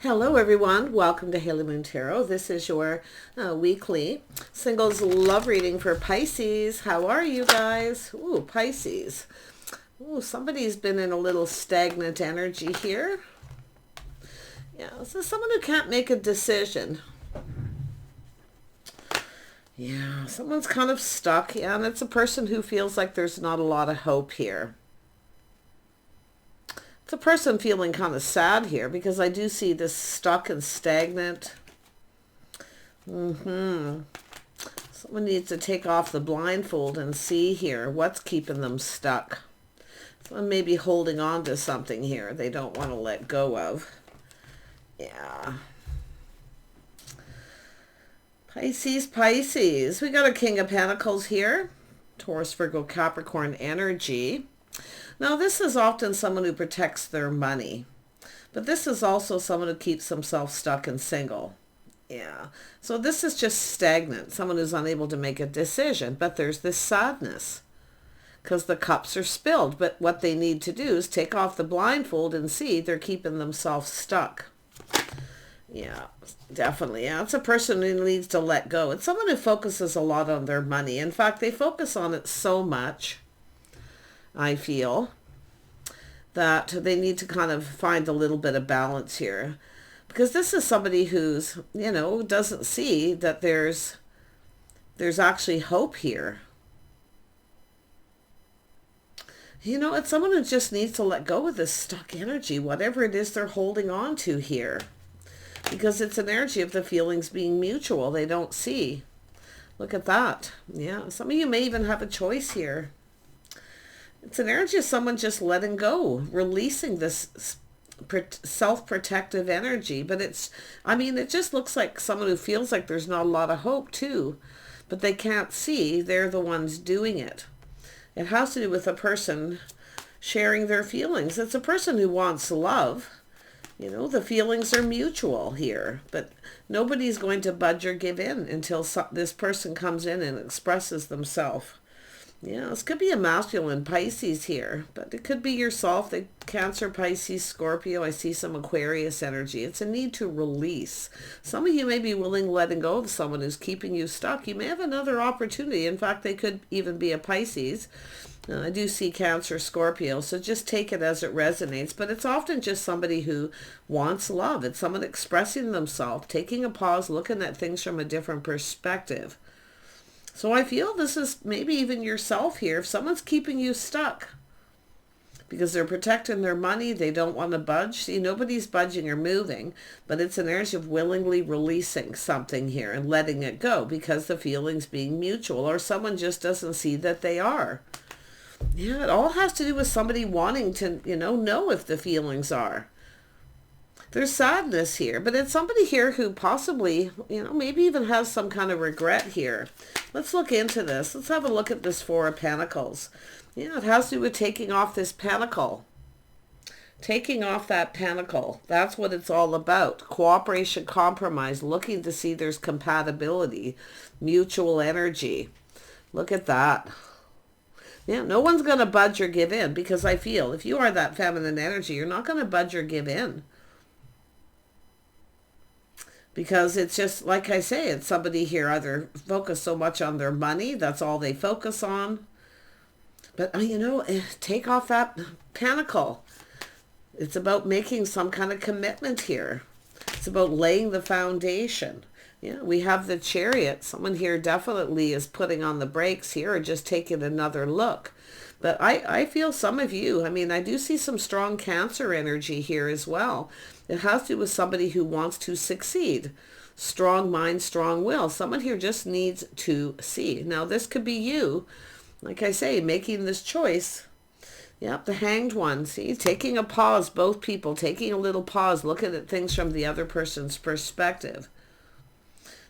Hello everyone, welcome to Haley Moon Tarot. This is your weekly singles love reading for Pisces. How are you guys? Ooh, Pisces. Ooh, somebody's been in a little stagnant energy here. Yeah, this is someone who can't make a decision. Yeah, someone's kind of stuck. Yeah, and it's a person who feels like there's not a lot of hope here. It's a person feeling kind of sad here because I do see this stuck and stagnant. Someone needs to take off the blindfold and see here what's keeping them stuck. Someone may be holding on to something here they don't want to let go of. Yeah. Pisces. We got a King of Pentacles here. Taurus, Virgo, Capricorn energy. Now, this is often someone who protects their money, but this is also someone who keeps themselves stuck and single. Yeah. So this is just stagnant, someone who's unable to make a decision, but there's this sadness because the cups are spilled. But what they need to do is take off the blindfold and see they're keeping themselves stuck. Yeah, definitely. Yeah, it's a person who needs to let go. It's someone who focuses a lot on their money. In fact, they focus on it so much, I feel, that they need to kind of find a little bit of balance here. Because this is somebody who's, doesn't see that there's actually hope here. It's someone who just needs to let go of this stuck energy, whatever it is they're holding on to here. Because it's an energy of the feelings being mutual. They don't see. Look at that. Yeah, some of you may even have a choice here. It's an energy of someone just letting go, releasing this self-protective energy. But it just looks like someone who feels like there's not a lot of hope too, but they can't see they're the ones doing it. It has to do with a person sharing their feelings. It's a person who wants love. The feelings are mutual here, but nobody's going to budge or give in until this person comes in and expresses themselves. Yeah, this could be a masculine Pisces here, but it could be yourself, the Cancer, Pisces, Scorpio. I see some Aquarius energy. It's a need to release. Some of you may be willing letting go of someone who's keeping you stuck. You may have another opportunity. In fact, they could even be a Pisces. I do see Cancer, Scorpio, so just take it as it resonates. But it's often just somebody who wants love. It's someone expressing themselves, taking a pause, looking at things from a different perspective. So I feel this is maybe even yourself here. If someone's keeping you stuck because they're protecting their money, they don't want to budge. See, nobody's budging or moving, but it's an energy of willingly releasing something here and letting it go because the feelings being mutual, or someone just doesn't see that they are. Yeah, it all has to do with somebody wanting to, know if the feelings are. There's sadness here, but it's somebody here who possibly, maybe even has some kind of regret here. Let's look into this. Let's have a look at this Four of Pentacles. Yeah, it has to do with taking off this pentacle. Taking off that pentacle. That's what it's all about. Cooperation, compromise, looking to see there's compatibility, mutual energy. Look at that. Yeah, no one's going to budge or give in because I feel if you are that feminine energy, you're not going to budge or give in. Because it's just, like I say, it's somebody here either focused so much on their money, that's all they focus on. But, take off that pentacle. It's about making some kind of commitment here. It's about laying the foundation. Yeah, we have the Chariot. Someone here definitely is putting on the brakes here or just taking another look. But I feel some of you, I do see some strong Cancer energy here as well. It has to do with somebody who wants to succeed. Strong mind, strong will. Someone here just needs to see. Now, this could be you, like I say, making this choice. Yep, the Hanged One. See, taking a pause, both people, taking a little pause, looking at things from the other person's perspective.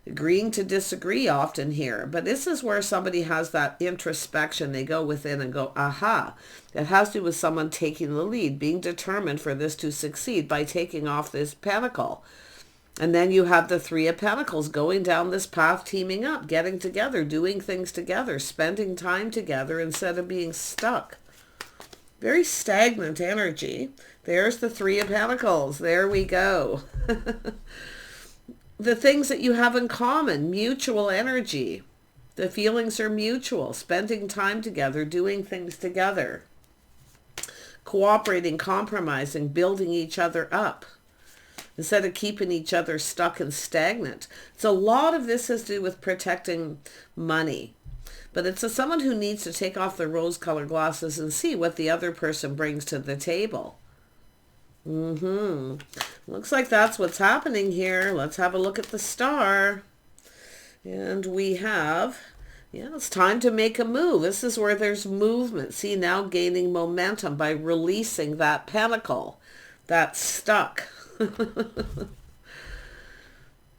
Agreeing to disagree often here, but this is where somebody has that introspection. They go within and go, aha. It has to do with someone taking the lead, being determined for this to succeed by taking off this pentacle. And then you have the Three of Pentacles going down this path, teaming up, getting together, doing things together, spending time together instead of being stuck. Very stagnant energy. There's the Three of Pentacles. There we go. The things that you have in common, mutual energy. The feelings are mutual. Spending time together, doing things together. Cooperating, compromising, building each other up. Instead of keeping each other stuck and stagnant. So a lot of this has to do with protecting money. But it's someone who needs to take off their rose-colored glasses and see what the other person brings to the table. Looks like that's what's happening here. Let's have a look at the star. And we have, it's time to make a move. This is where there's movement. See, now gaining momentum by releasing that pentacle that's stuck.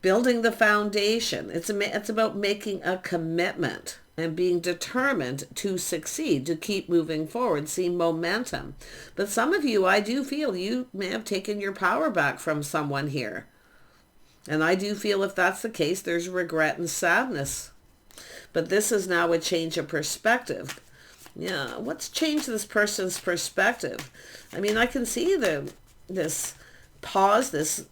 Building the foundation. It's about making a commitment and being determined to succeed, to keep moving forward, see momentum. But some of you, I do feel you may have taken your power back from someone here. And I do feel if that's the case, there's regret and sadness. But this is now a change of perspective. Yeah, what's changed this person's perspective? I mean, I can see this pause, this,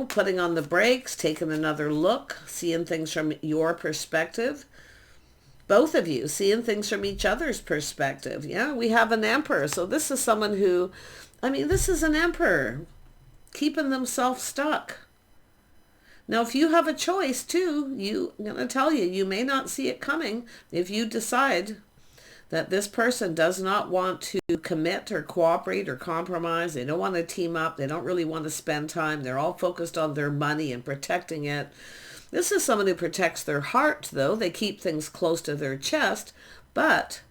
putting on the brakes, taking another look, seeing things from your perspective. Both of you seeing things from each other's perspective. Yeah, we have an emperor. So this is someone who, this is an emperor keeping themselves stuck. Now, if you have a choice too, I'm going to tell you, you may not see it coming. If you decide that this person does not want to commit or cooperate or compromise, they don't want to team up, they don't really want to spend time, they're all focused on their money and protecting it. This is someone who protects their heart, though. They keep things close to their chest. But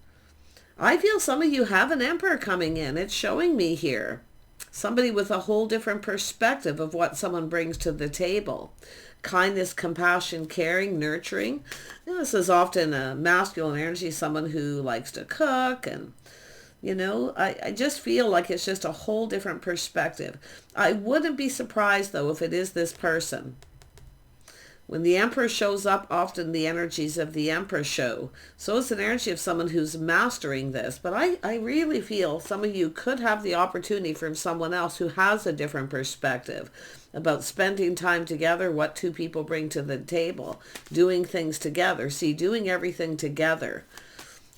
I feel some of you have an emperor coming in. It's showing me here. Somebody with a whole different perspective of what someone brings to the table. Kindness, compassion, caring, nurturing. This is often a masculine energy, someone who likes to cook. And, I just feel like it's just a whole different perspective. I wouldn't be surprised, though, if it is this person. When the emperor shows up, often the energies of the emperor show. So it's an energy of someone who's mastering this. But I really feel some of you could have the opportunity from someone else who has a different perspective about spending time together, what two people bring to the table, doing things together. See, doing everything together.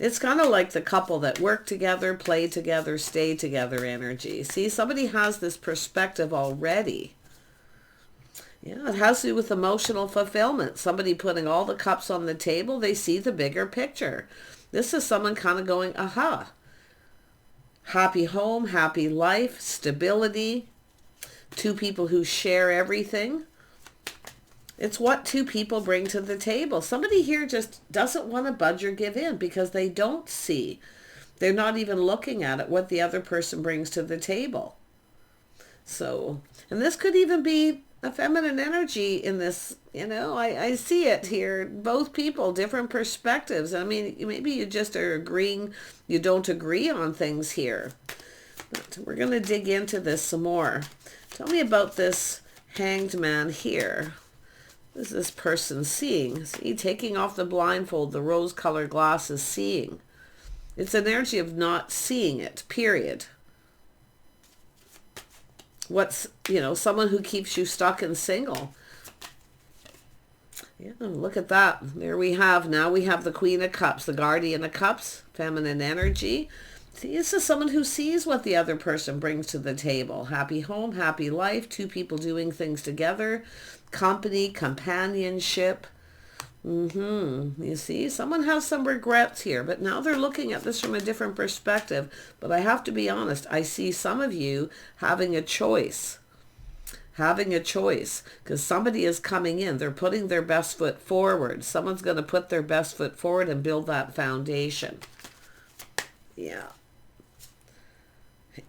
It's kind of like the couple that work together, play together, stay together energy. See, somebody has this perspective already. Yeah, it has to do with emotional fulfillment. Somebody putting all the cups on the table, they see the bigger picture. This is someone kind of going, aha. Happy home, happy life, stability. Two people who share everything. It's what two people bring to the table. Somebody here just doesn't want to budge or give in because they don't see. They're not even looking at it, what the other person brings to the table. So, and this could even be a feminine energy in this, I see it here. Both people, different perspectives. Maybe you just are agreeing, you don't agree on things here. But we're going to dig into this some more. Tell me about this hanged man here. What is this person seeing? See, taking off the blindfold, the rose-colored glasses, seeing. It's an energy of not seeing it, period. What's, someone who keeps you stuck and single. Yeah, look at that. There we have, now we have the Queen of Cups, the Guardian of Cups, feminine energy. See, this is someone who sees what the other person brings to the table. Happy home, happy life, two people doing things together, company, companionship. You see, someone has some regrets here, but now they're looking at this from a different perspective. But I have to be honest, I see some of you having a choice. Because somebody is coming in. They're putting their best foot forward. Someone's going to put their best foot forward and build that foundation. Yeah.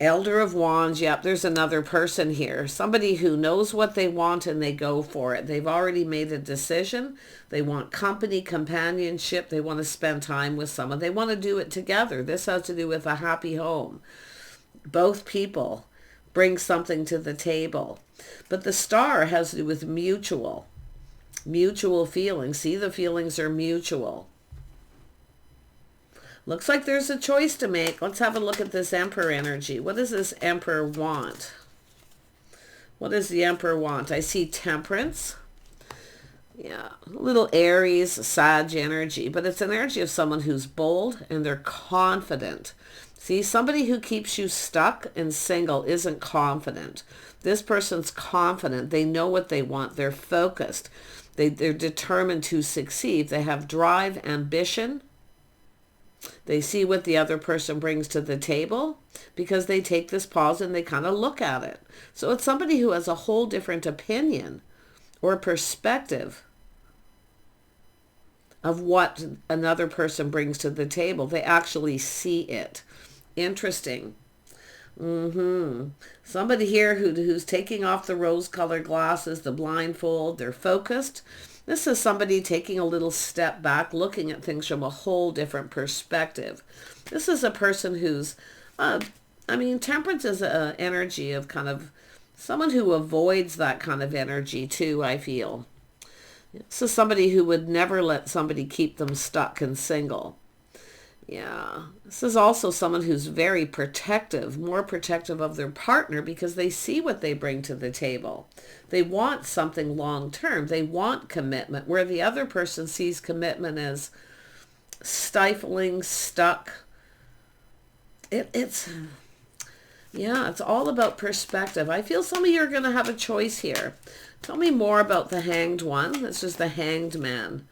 Elder of Wands, yep, there's another person here. Somebody who knows what they want and they go for it. They've already made a decision. They want company, companionship. They want to spend time with someone. They want to do it together. This has to do with a happy home. Both people bring something to the table. But the star has to do with mutual feelings. See, the feelings are mutual. Looks like there's a choice to make. Let's have a look at this Emperor energy. What does this Emperor want? What does the Emperor want? I see temperance. Yeah, a little Aries, Sag energy, but it's an energy of someone who's bold and they're confident. See, somebody who keeps you stuck and single isn't confident. This person's confident. They know what they want. They're focused. They're determined to succeed. They have drive, ambition. They see what the other person brings to the table because they take this pause and they kind of look at it. So it's somebody who has a whole different opinion or perspective of what another person brings to the table. They actually see it. Interesting. Somebody here who's taking off the rose-colored glasses, the blindfold, they're focused. This is somebody taking a little step back, looking at things from a whole different perspective. This is a person who's, temperance is an energy of kind of someone who avoids that kind of energy too, I feel. This is somebody who would never let somebody keep them stuck and single. Yeah, this is also someone who's very protective, more protective of their partner because they see what they bring to the table. They want something long-term. They want commitment, where the other person sees commitment as stifling, stuck. It's all about perspective. I feel some of you are going to have a choice here. Tell me more about the Hanged One. This is the Hanged Man.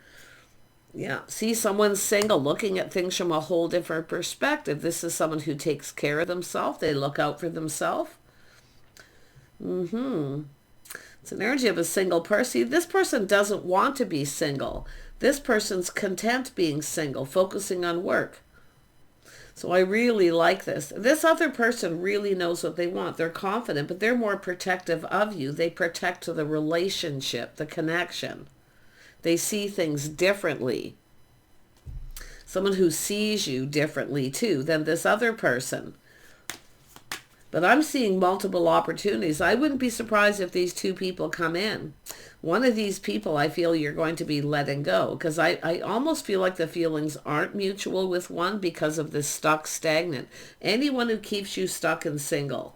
Yeah, see someone single looking at things from a whole different perspective. This is someone who takes care of themselves. They look out for themselves. It's an energy of a single person. This person doesn't want to be single. This person's content being single, focusing on work. So I really like this. This other person really knows what they want. They're confident, but they're more protective of you. They protect the relationship, the connection. They see things differently. Someone who sees you differently too than this other person. But I'm seeing multiple opportunities. I wouldn't be surprised if these two people come in. One of these people I feel you're going to be letting go because I almost feel like the feelings aren't mutual with one because of this stuck, stagnant. Anyone who keeps you stuck and single,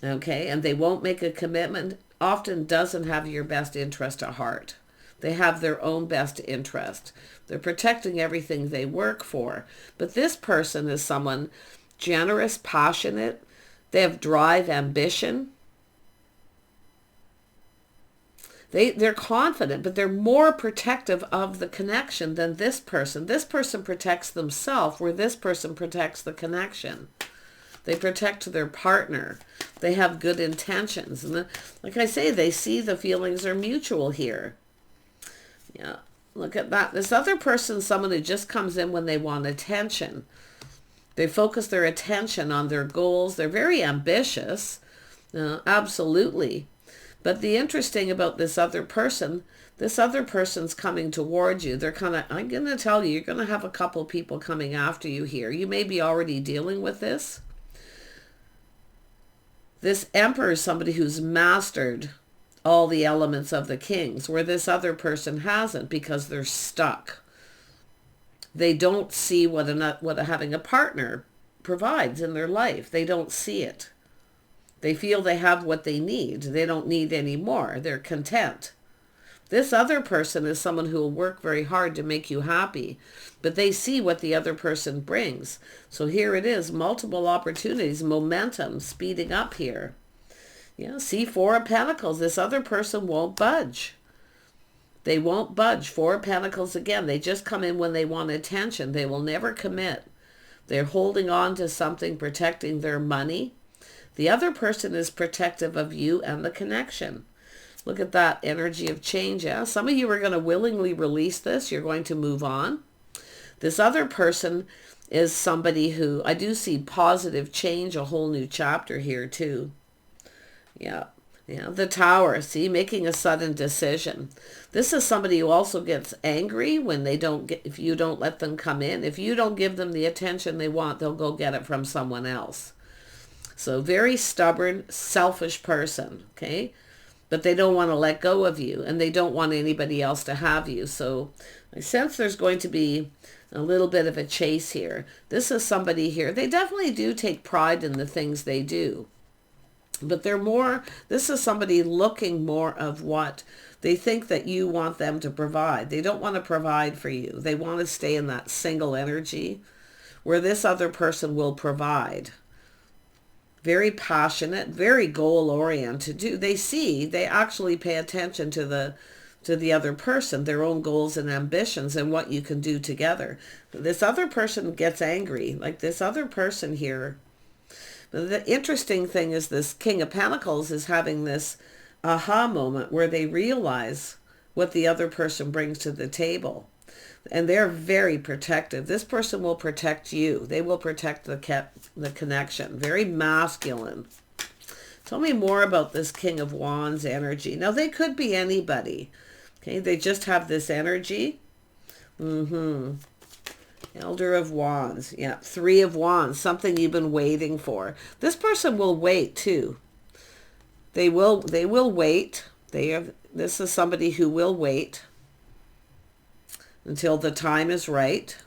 okay, and they won't make a commitment, often doesn't have your best interest at heart. They have their own best interest. They're protecting everything they work for. But this person is someone generous, passionate. They have drive, ambition. They're confident, but they're more protective of the connection than this person. This person protects themselves, where this person protects the connection. They protect their partner. They have good intentions. And like I say, they see the feelings are mutual here. Yeah, look at that. This other person is someone who just comes in when they want attention. They focus their attention on their goals. They're very ambitious. Absolutely. But the interesting about this other person's coming towards you. They're kind of, I'm going to tell you, you're going to have a couple people coming after you here. You may be already dealing with this. This Emperor is somebody who's mastered all the elements of the Kings, where this other person hasn't because they're stuck. They don't see what having a partner provides in their life. They don't see it. They feel they have what they need. They don't need any more. They're content. This other person is someone who will work very hard to make you happy, but they see what the other person brings. So here it is, multiple opportunities, momentum speeding up here. Yeah, see, Four of Pentacles. This other person won't budge. They won't budge. Four of Pentacles again. They just come in when they want attention. They will never commit. They're holding on to something, protecting their money. The other person is protective of you and the connection. Look at that energy of change. Yeah? Some of you are going to willingly release this. You're going to move on. This other person is somebody who, I do see positive change, a whole new chapter here too. Yeah. Yeah, the Tower, see, making a sudden decision. This is somebody who also gets angry when they don't get, if you don't let them come in. If you don't give them the attention they want, they'll go get it from someone else. So very stubborn, selfish person, okay? but they don't want to let go of you, and they don't want anybody else to have you. So I sense there's going to be a little bit of a chase here. This is somebody here. They definitely do take pride in the things they do. But they're more, this is somebody looking more of what they think that you want them to provide. They don't want to provide for you. They want to stay in that single energy where this other person will provide. Very passionate, very goal-oriented. They actually pay attention to the other person, their own goals and ambitions and what you can do together. This other person gets angry. Like this other person here. The interesting thing is this King of Pentacles is having this aha moment where they realize what the other person brings to the table. And they're very protective. This person will protect you. They will protect the connection. Very masculine. Tell me more about this King of Wands energy. Now, they could be anybody. Okay, they just have this energy. Elder of Wands. Yeah, Three of Wands. Something you've been waiting for. This person will wait too. They will wait. This is somebody who will wait until the time is right.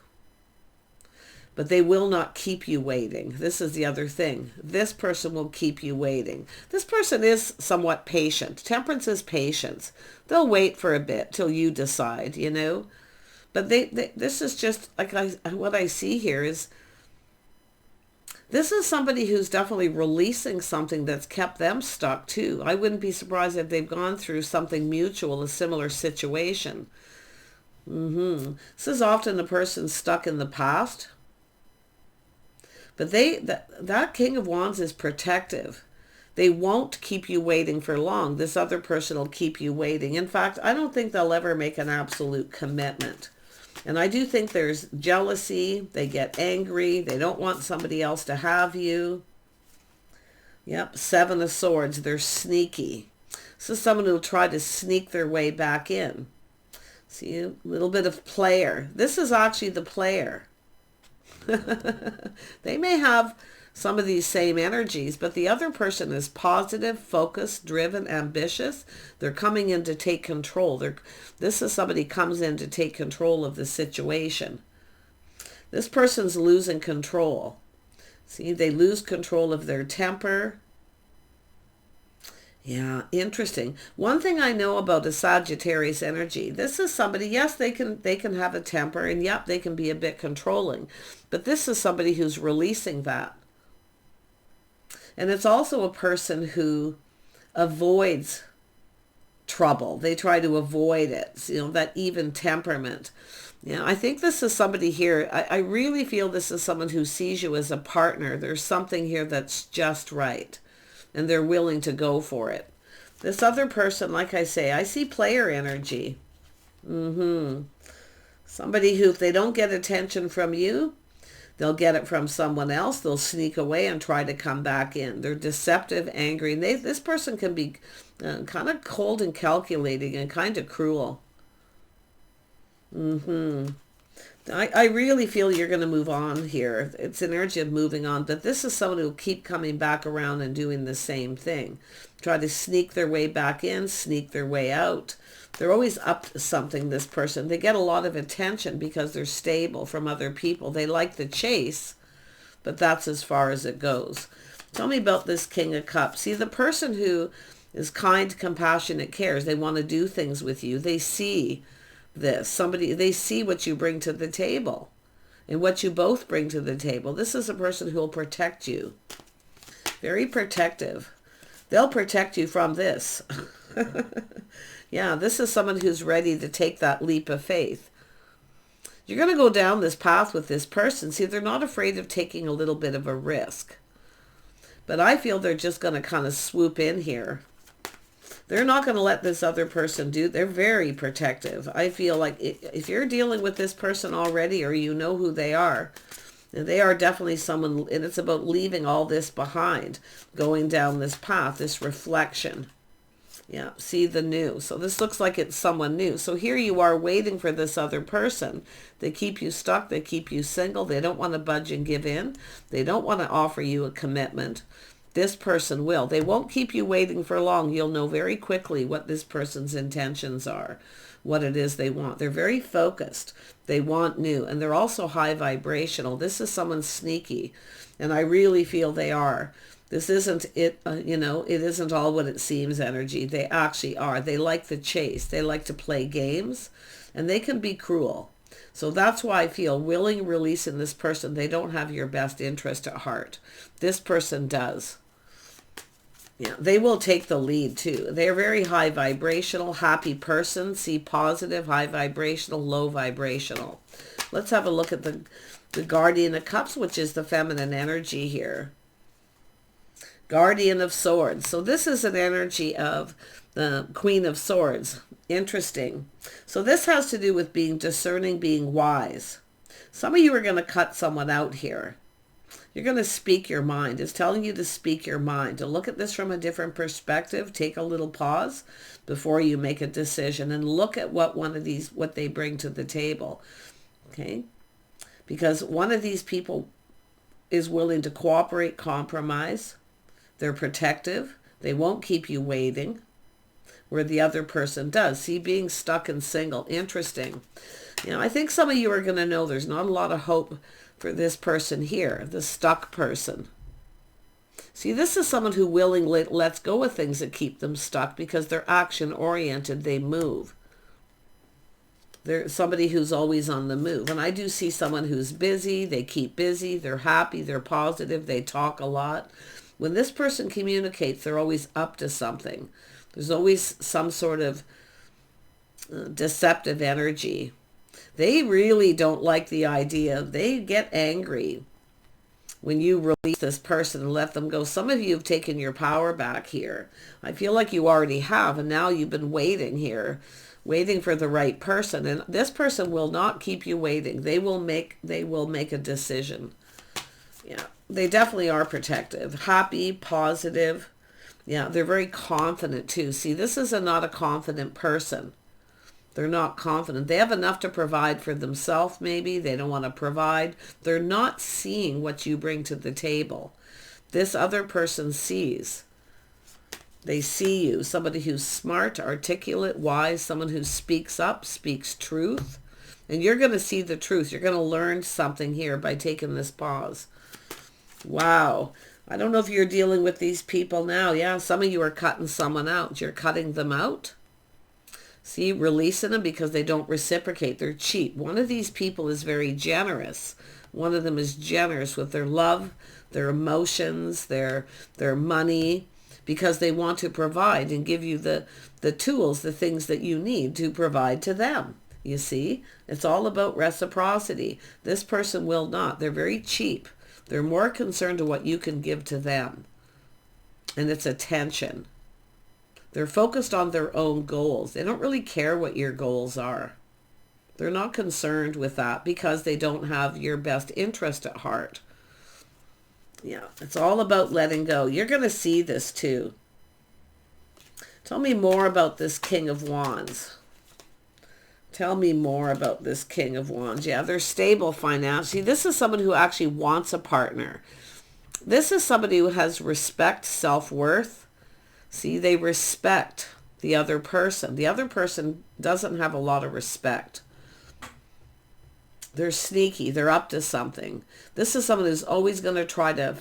But they will not keep you waiting. This is the other thing. This person will keep you waiting. This person is somewhat patient. Temperance is patience. They'll wait for a bit till you decide, you know. But this is just like what I see here is this is somebody who's definitely releasing something that's kept them stuck too. I wouldn't be surprised if they've gone through something mutual, a similar situation. This is often a person stuck in the past. But that King of Wands is protective. They won't keep you waiting for long. This other person will keep you waiting. In fact, I don't think they'll ever make an absolute commitment. And I do think there's jealousy. They get angry. They don't want somebody else to have you. Yep, Seven of Swords. They're sneaky. This is someone who will try to sneak their way back in. See, a little bit of player. This is actually the player. They may have some of these same energies, but the other person is positive, focused, driven, ambitious. They're coming in to take control. This is somebody comes in to take control of the situation. This person's losing control. See, they lose control of their temper. Yeah, interesting. One thing I know about a Sagittarius energy, this is somebody, yes, they can have a temper, and yep, they can be a bit controlling. But this is somebody who's releasing that. And it's also a person who avoids trouble. They try to avoid it, you know, that even temperament. Yeah, I think this is somebody here. I really feel this is someone who sees you as a partner. There's something here that's just right. And they're willing to go for it. This other person, like I say, I see player energy. Somebody who, if they don't get attention from you, they'll get it from someone else. They'll sneak away and try to come back in. They're deceptive, angry. And this person can be kind of cold and calculating and kind of cruel. I really feel you're going to move on here. It's an energy of moving on. But this is someone who will keep coming back around and doing the same thing. Try to sneak their way back in, sneak their way out. They're always up to something, this person. They get a lot of attention because they're stable from other people. They like the chase, but that's as far as it goes. Tell me about this King of Cups. See, the person who is kind, compassionate, cares. They want to do things with you. They see this. They see what you bring to the table and what you both bring to the table. This is a person who will protect you. Very protective. They'll protect you from this. Yeah, this is someone who's ready to take that leap of faith. You're going to go down this path with this person. See, they're not afraid of taking a little bit of a risk. But I feel they're just going to kind of swoop in here. They're not going to let this other person do. They're very protective. I feel like if you're dealing with this person already, or you know who they are definitely someone, and it's about leaving all this behind, going down this path, this reflection. Yeah, see the new. So this looks like it's someone new. So here you are waiting for this other person. They keep you stuck. They keep you single. They don't want to budge and give in. They don't want to offer you a commitment. This person will. They won't keep you waiting for long. You'll know very quickly what this person's intentions are, what it is they want. They're very focused. They want new, and they're also high vibrational. This is someone sneaky, and I really feel they are. This isn't it, it isn't all what it seems energy. They actually are. They like the chase. They like to play games, and they can be cruel. So that's why I feel willing release in this person. They don't have your best interest at heart. This person does. Yeah, they will take the lead too. They're very high vibrational, happy person. See, positive, high vibrational, low vibrational. Let's have a look at the Guardian of Cups, which is the feminine energy here. Guardian of Swords. So this is an energy of the Queen of Swords. Interesting. So this has to do with being discerning, being wise. Some of you are going to cut someone out here. You're going to speak your mind. It's telling you to speak your mind, to look at this from a different perspective. Take a little pause before you make a decision and look at what they bring to the table. Okay? Because one of these people is willing to cooperate, compromise. They're protective. They won't keep you waiting, where the other person does. See, being stuck and single. Interesting. I think some of you are going to know there's not a lot of hope for this person here, the stuck person. See, this is someone who willingly lets go of things that keep them stuck because they're action-oriented. They move. They're somebody who's always on the move. And I do see someone who's busy. They keep busy. They're happy. They're positive. They talk a lot. When this person communicates, they're always up to something. There's always some sort of deceptive energy. They really don't like the idea. They get angry when you release this person and let them go. Some of you have taken your power back here. I feel like you already have, and now you've been waiting here, waiting for the right person. And this person will not keep you waiting. They will make a decision. Yeah, they definitely are protective, happy, positive. Yeah, they're very confident too. See, this is not a confident person. They're not confident. They have enough to provide for themselves maybe. They don't want to provide. They're not seeing what you bring to the table. This other person sees. They see you. Somebody who's smart, articulate, wise, someone who speaks up, speaks truth. And you're going to see the truth. You're going to learn something here by taking this pause. Wow. I don't know if you're dealing with these people now. Yeah, some of you are cutting someone out. You're cutting them out. See, releasing them because they don't reciprocate. They're cheap. One of these people is very generous. One of them is generous with their love, their emotions, their money, because they want to provide and give you the tools, the things that you need to provide to them. You see, it's all about reciprocity. This person will not. They're very cheap. They're more concerned to what you can give to them. And it's attention. They're focused on their own goals. They don't really care what your goals are. They're not concerned with that because they don't have your best interest at heart. Yeah, it's all about letting go. You're going to see this too. Tell me more about this King of Wands. Tell me more about this King of Wands. Yeah, they're stable financially. This is someone who actually wants a partner. This is somebody who has respect, self-worth. See, they respect the other person. The other person doesn't have a lot of respect. They're sneaky. They're up to something. This is someone who's always going to try to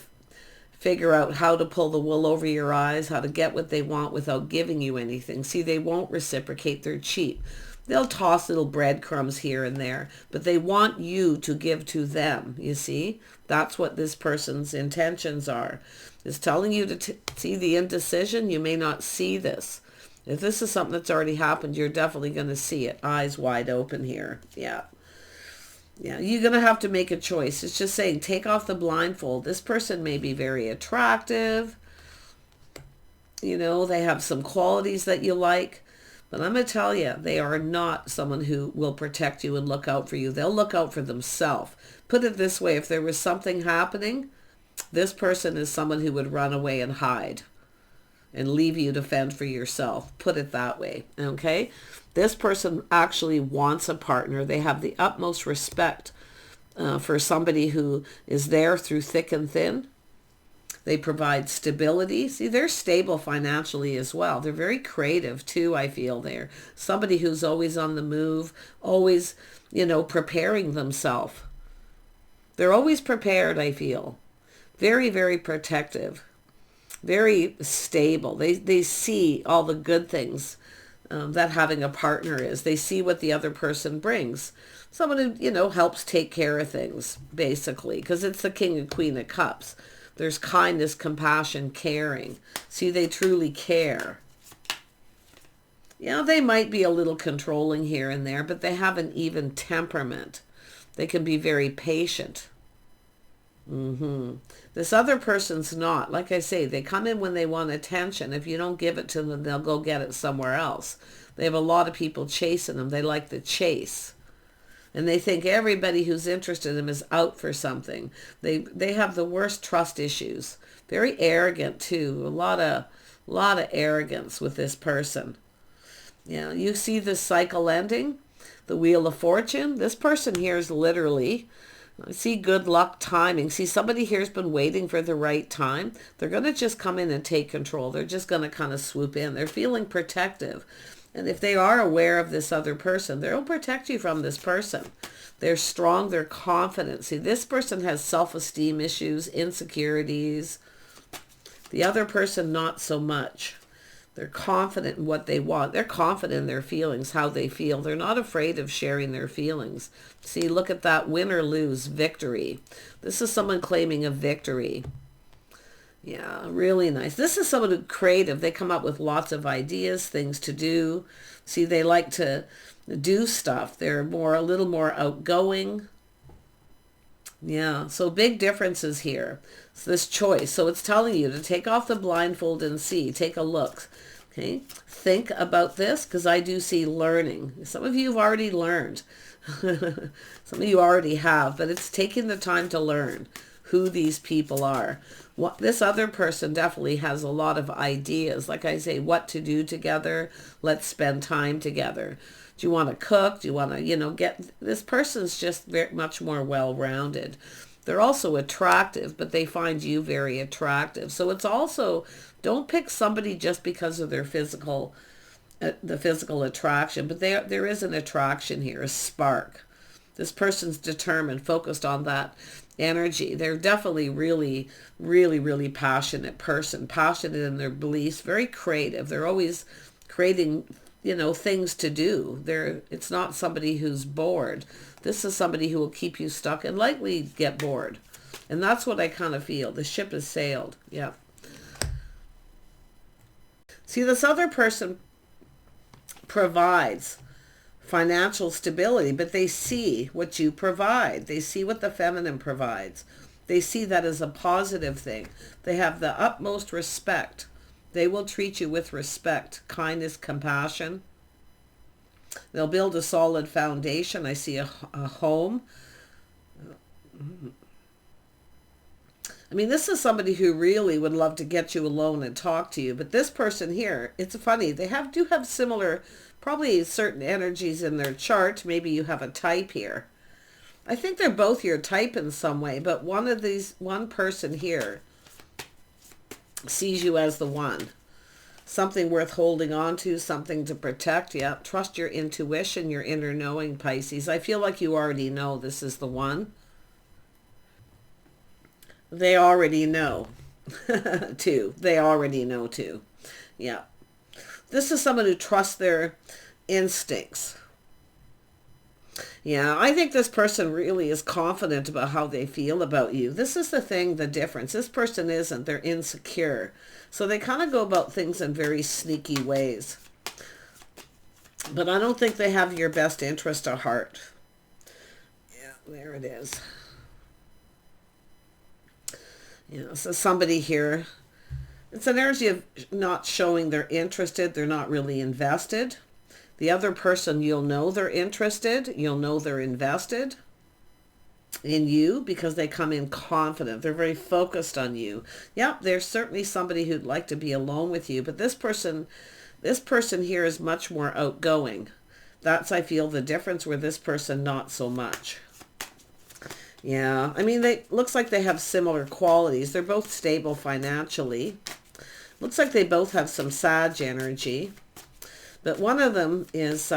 figure out how to pull the wool over your eyes, how to get what they want without giving you anything. See, they won't reciprocate. They're cheap. They'll toss little breadcrumbs here and there, but they want you to give to them, you see? That's what this person's intentions are. It's telling you to see the indecision. You may not see this. If this is something that's already happened, you're definitely going to see it. Eyes wide open here. Yeah. Yeah, you're going to have to make a choice. It's just saying, take off the blindfold. This person may be very attractive. They have some qualities that you like. But I'm going to tell you, they are not someone who will protect you and look out for you. They'll look out for themselves. Put it this way, if there was something happening, this person is someone who would run away and hide and leave you to fend for yourself. Put it that way, okay? This person actually wants a partner. They have the utmost respect for somebody who is there through thick and thin. They provide stability. See, they're stable financially as well. They're very creative too, I feel. They're somebody who's always on the move, always, preparing themselves. They're always prepared, I feel. Very, very protective. Very stable. They see all the good things that having a partner is. They see what the other person brings. Someone who, helps take care of things, basically, because it's the King and Queen of Cups. There's kindness, compassion, caring. See, they truly care. They might be a little controlling here and there, but they have an even temperament. They can be very patient. This other person's not. Like I say, they come in when they want attention. If you don't give it to them, they'll go get it somewhere else. They have a lot of people chasing them. They like the chase. And they think everybody who's interested in them is out for something. They have the worst trust issues. Very arrogant too. A lot of arrogance with this person. You see this cycle ending, the Wheel of Fortune. This person here is literally, I see good luck timing. See, somebody here has been waiting for the right time. They're going to just come in and take control. They're just going to kind of swoop in. They're feeling protective. And if they are aware of this other person, they'll protect you from this person. They're strong. They're confident. See, this person has self-esteem issues, insecurities. The other person, not so much. They're confident in what they want. They're confident in their feelings, how they feel. They're not afraid of sharing their feelings. See, look at that win or lose, victory. This is someone claiming a victory. Yeah, really nice. This is someone who's creative. They come up with lots of ideas, things to do. See, they like to do stuff. They're a little more outgoing. Yeah, so big differences here. So this choice. So it's telling you to take off the blindfold and see. Take a look. Okay, think about this, because I do see learning. Some of you have already learned. Some of you already have, but it's taking the time to learn who these people are. This other person definitely has a lot of ideas. Like I say, what to do together. Let's spend time together. Do you want to cook? Do you want to, get... This person's just very much more well-rounded. They're also attractive, but they find you very attractive. So it's also, don't pick somebody just because of their physical, the physical attraction. But there is an attraction here, a spark. This person's determined, focused on that energy. They're definitely really, really, really passionate person, passionate in their beliefs, very creative. They're always creating, things to do. It's not somebody who's bored. This is somebody who will keep you stuck and likely get bored. And that's what I kind of feel. The ship has sailed. Yeah. See, this other person provides financial stability, but they see what you provide. They see what the feminine provides. They see that as a positive thing. They have the utmost respect. They will treat you with respect, kindness, compassion. They'll build a solid foundation. I see a home. I mean, this is somebody who really would love to get you alone and talk to you. But this person here, it's funny. They do have similar, probably certain energies in their chart. Maybe you have a type here. I think they're both your type in some way. But one person here sees you as the one. Something worth holding on to, something to protect. Yeah, trust your intuition, your inner knowing, Pisces. I feel like you already know this is the one. They already know, too. They already know, too. Yeah. This is someone who trusts their instincts. Yeah, I think this person really is confident about how they feel about you. This is the thing, the difference. This person isn't. They're insecure. So they kind of go about things in very sneaky ways. But I don't think they have your best interest at heart. Yeah, there it is. So somebody here, it's an energy of not showing they're interested. They're not really invested. The other person, you'll know they're interested. You'll know they're invested in you because they come in confident. They're very focused on you. Yep, there's certainly somebody who'd like to be alone with you, but this person here is much more outgoing. That's, I feel, the difference, where this person not so much. Yeah, I mean, they looks like they have similar qualities. They're both stable financially. Looks like they both have some Sag energy. But one of them is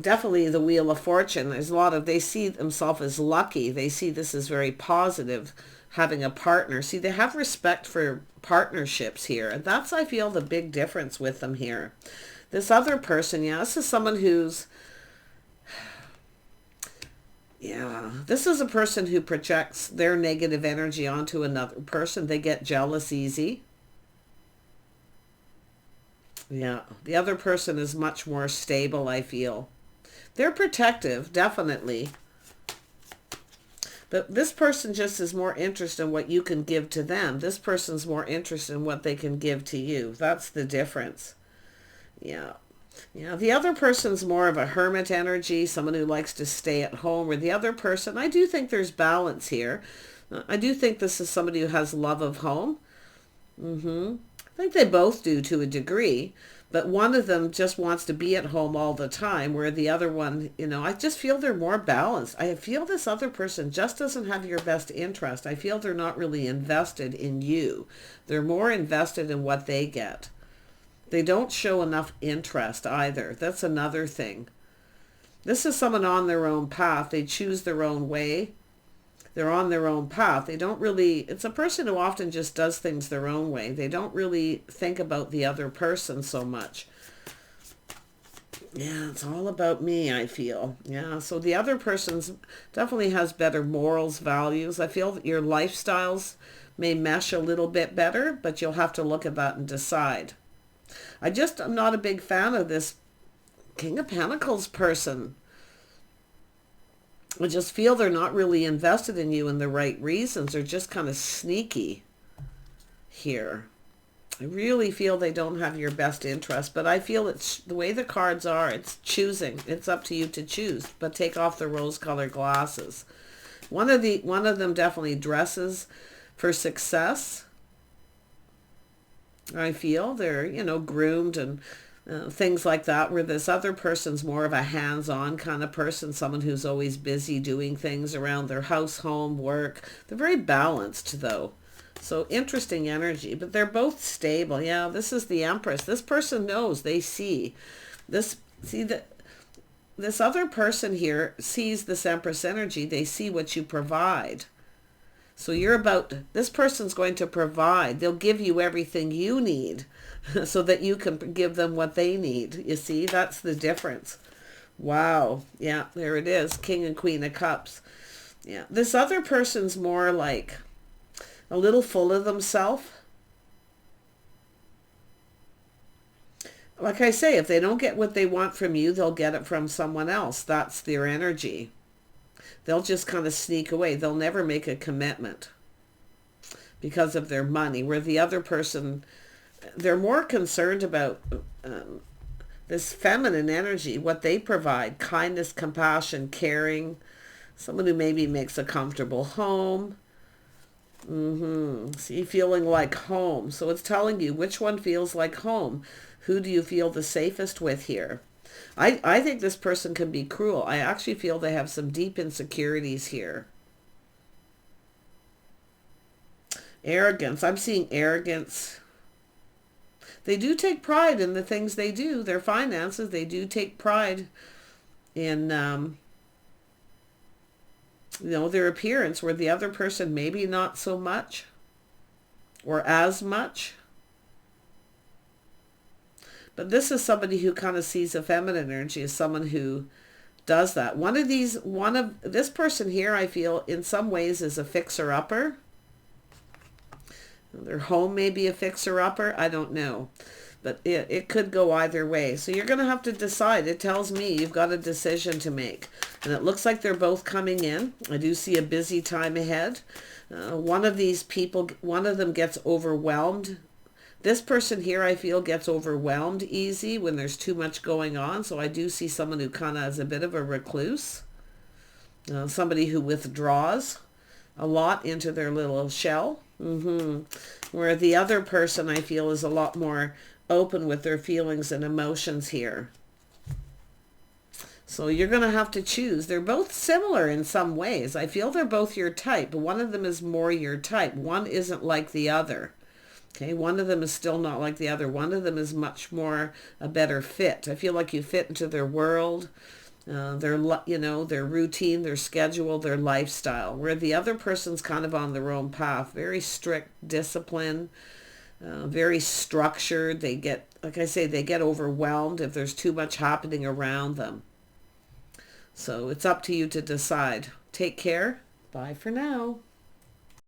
definitely the Wheel of Fortune. There's a lot of, they see themselves as lucky. They see this as very positive, having a partner. See, they have respect for partnerships here. And that's, I feel, the big difference with them here. This other person, yeah, this is someone who's, yeah, this is a person who projects their negative energy onto another person. They get jealous easy. Yeah, the other person is much more stable, I feel. They're protective, definitely. But this person just is more interested in what you can give to them. This person's more interested in what they can give to you. That's the difference. Yeah. Yeah, the other person's more of a hermit energy, someone who likes to stay at home, where the other person, I do think there's balance here. I do think this is somebody who has love of home. I think they both do to a degree, but one of them just wants to be at home all the time, where the other one, I just feel they're more balanced. I feel this other person just doesn't have your best interest. I feel they're not really invested in you. They're more invested in what they get. They don't show enough interest either. That's another thing. This is someone on their own path. They choose their own way. They're on their own path. They don't really, it's a person who often just does things their own way. They don't really think about the other person so much. Yeah, it's all about me, I feel. Yeah, so the other person's definitely has better morals, values. I feel that your lifestyles may mesh a little bit better, but you'll have to look at that and decide. I'm not a big fan of this King of Pentacles person. I just feel they're not really invested in you in the right reasons. They're just kind of sneaky here. I really feel they don't have your best interest, but I feel it's the way the cards are. It's choosing. It's up to you to choose, but take off the rose-colored glasses. One of them definitely dresses for success. I feel they're, groomed and things like that, where this other person's more of a hands-on kind of person, someone who's always busy doing things around their house, home, work. They're very balanced, though. So interesting energy, but they're both stable. Yeah, this is the Empress. This person knows, they see. This other person here sees this Empress energy. They see what you provide. So this person's going to provide. They'll give you everything you need so that you can give them what they need. You see, that's the difference. Wow. Yeah, there it is. King and Queen of Cups. Yeah. This other person's more like a little full of themselves. Like I say, if they don't get what they want from you, they'll get it from someone else. That's their energy. They'll just kind of sneak away. They'll never make a commitment because of their money, where the other person, they're more concerned about this feminine energy, what they provide, kindness, compassion, caring, someone who maybe makes a comfortable home. See, feeling like home. So it's telling you which one feels like home. Who do you feel the safest with here? I think this person can be cruel. I actually feel they have some deep insecurities here. Arrogance. I'm seeing arrogance. They do take pride in the things they do. Their finances, they do take pride in, their appearance, where the other person maybe not so much or as much. But this is somebody who kind of sees a feminine energy as someone who does that. This person here, I feel, in some ways is a fixer-upper. Their home may be a fixer-upper. I don't know. But it could go either way. So you're going to have to decide. It tells me you've got a decision to make. And it looks like they're both coming in. I do see a busy time ahead. One of them gets overwhelmed. This person here, I feel, gets overwhelmed easy when there's too much going on. So I do see someone who kind of is a bit of a recluse. Somebody who withdraws a lot into their little shell. Where the other person, I feel, is a lot more open with their feelings and emotions here. So you're going to have to choose. They're both similar in some ways. I feel they're both your type, but one of them is more your type. One isn't like the other. Okay, one of them is still not like the other. One of them is much more a better fit. I feel like you fit into their world, their routine, their schedule, their lifestyle. Where the other person's kind of on their own path, very strict discipline, very structured. They get, like I say, they get overwhelmed if there's too much happening around them. So it's up to you to decide. Take care. Bye for now.